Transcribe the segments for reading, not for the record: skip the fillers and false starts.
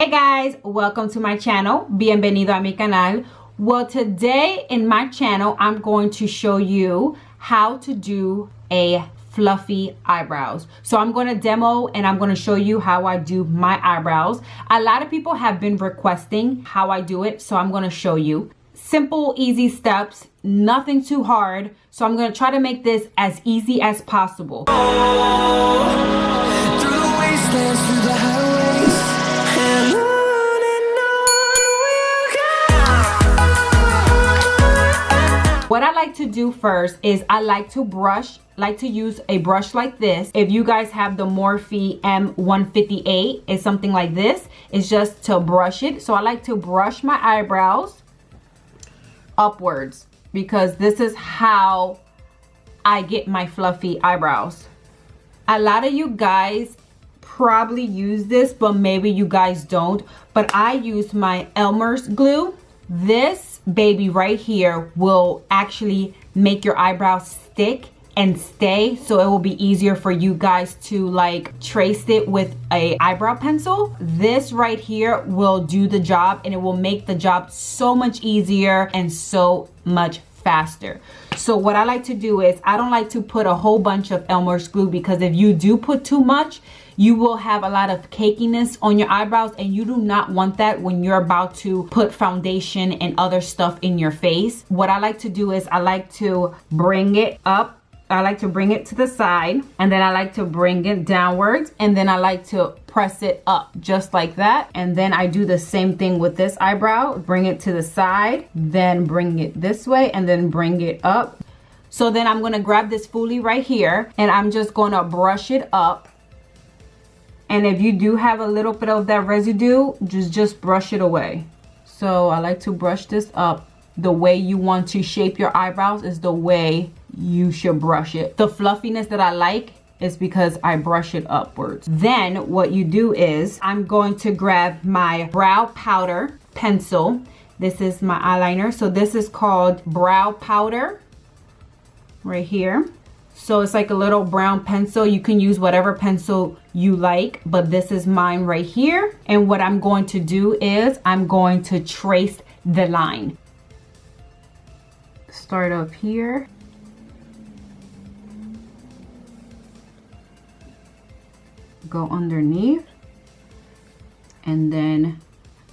Hey guys, welcome to my channel. Bienvenido a mi canal. Well, today in my channel, I'm going to show you how to do a fluffy eyebrows. So I'm going to demo and I'm going to show you how I do my eyebrows. A lot of people have been requesting how I do it, so I'm going to show you. Simple, easy steps, nothing too hard. So I'm going to try to make this as easy as possible. Through the wastelands, through the highways, and on we'll go. What I like to do first is I like to use a brush like this. If you guys have the Morphe M158, it's something like this. It's just to brush it. So I like to brush my eyebrows upwards because this is how I get my fluffy eyebrows. A lot of you guys probably use this, but maybe you guys don't. But I use my Elmer's glue. This baby right here will actually make your eyebrows stick and stay, so it will be easier for you guys to like trace it with a eyebrow pencil. This right here will do the job, and it will make the job so much easier and so much faster. So what I like to do is I don't like to put a whole bunch of Elmer's glue, because if you do put too much, you will have a lot of cakiness on your eyebrows, and you do not want that when you're about to put foundation and other stuff in your face. What I like to do is I like to bring it up. I like to bring it to the side, and then I like to bring it downwards, and then I like to press it up just like that. And then I do the same thing with this eyebrow. Bring it to the side, then bring it this way, and then bring it up. So then I'm gonna grab this foolie right here, and I'm just gonna brush it up. And if you do have a little bit of that residue, just brush it away. So I like to brush this up. The way you want to shape your eyebrows is the way you should brush it. The fluffiness that I like is because I brush it upwards. Then what you do is I'm going to grab my brow powder pencil. This is my eyeliner. So this is called brow powder right here. So it's like a little brown pencil. You can use whatever pencil you like, but this is mine right here. And what I'm going to do is I'm going to trace the line. Start up here. Go underneath, and then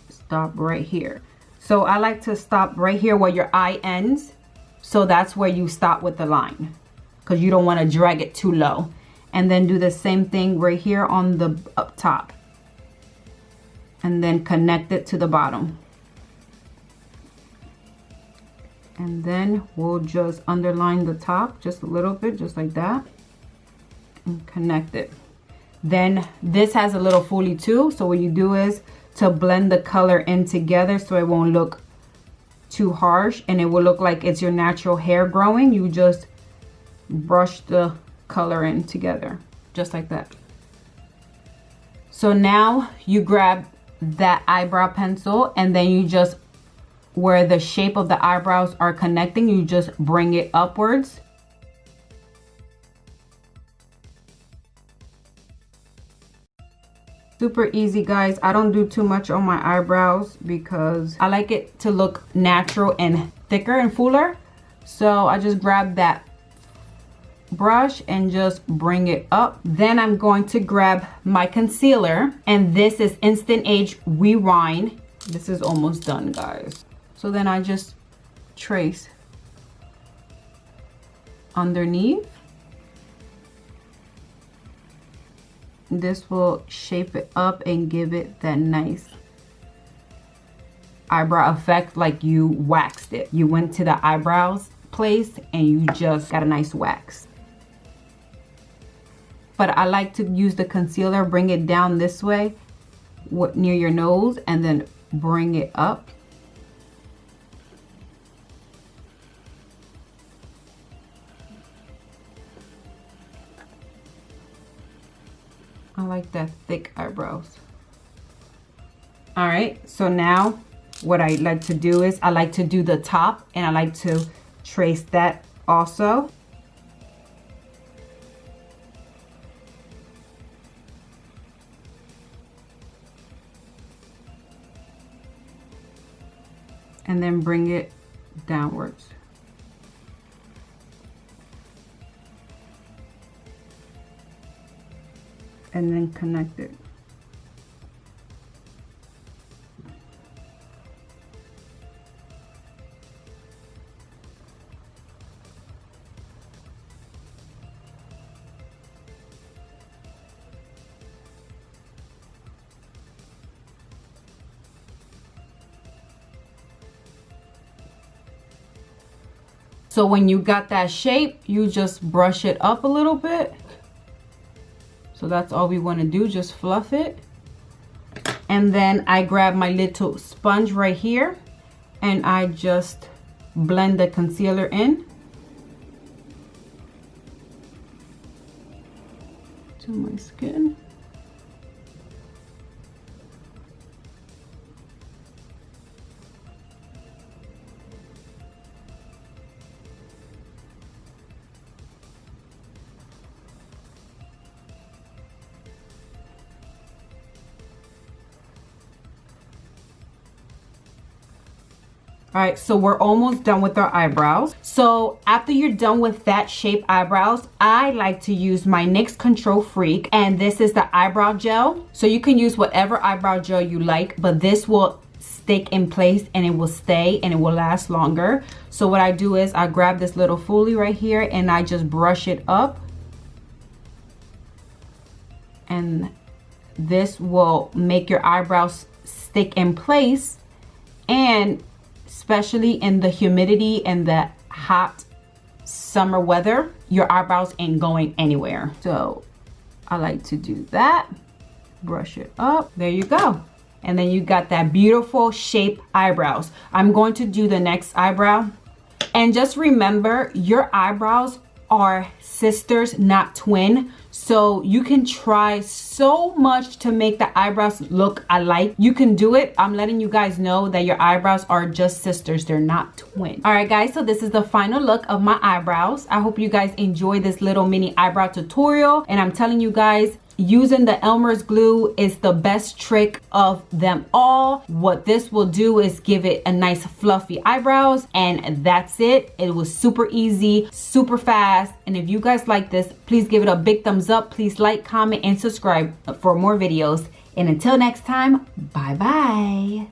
stop right here. So I like to stop right here where your eye ends. So that's where you stop with the line, because you don't want to drag it too low. And then do the same thing right here on the up top, and then connect it to the bottom. And then we'll just underline the top just a little bit, just like that, and connect it. Then this has a little foolie too. So what you do is to blend the color in together so it won't look too harsh, and it will look like it's your natural hair growing. You just brush the color in together, just like that. So now you grab that eyebrow pencil, and then you just, where the shape of the eyebrows are connecting, you just bring it upwards. Super easy, guys. I don't do too much on my eyebrows because I like it to look natural and thicker and fuller. So I just grab that brush and just bring it up. Then I'm going to grab my concealer, and this is Instant Age Rewind. This is almost done, guys. So then I just trace underneath. This will shape it up and give it that nice eyebrow effect, like you waxed it. You went to the eyebrows place and you just got a nice wax. But I like to use the concealer, bring it down this way near your nose, and then bring it up. I like that thick eyebrows. All right, so now what I like to do is I like to do the top, and I like to trace that also. and then bring it downwards. And then connect it. So when you got that shape, you just brush it up a little bit. So that's all we want to do, just fluff it. And then I grab my little sponge right here and I just blend the concealer in to my skin. All right, so we're almost done with our eyebrows. So after you're done with that shape eyebrows, I like to use my NYX Control Freak, and this is the eyebrow gel. So you can use whatever eyebrow gel you like, but this will stick in place and it will stay and it will last longer. So what I do is I grab this little foolie right here and I just brush it up. And this will make your eyebrows stick in place, and especially in the humidity and the hot summer weather, your eyebrows ain't going anywhere. So I like to do that. Brush it up. There you go. And then you got that beautiful shape eyebrows. I'm going to do the next eyebrow. And just remember, your eyebrows are sisters, not twin. So you can try so much to make the eyebrows look alike. You can do it. I'm letting you guys know that your eyebrows are just sisters. They're not twins. All right, guys. So this is the final look of my eyebrows. I hope you guys enjoy this little mini eyebrow tutorial. And I'm telling you guys, using the Elmer's glue is the best trick of them all. What this will do is give it a nice fluffy eyebrows, and that's it. It was super easy, super fast. And if you guys like this, please give it a big thumbs up. Please like, comment, and subscribe for more videos. And until next time, bye bye.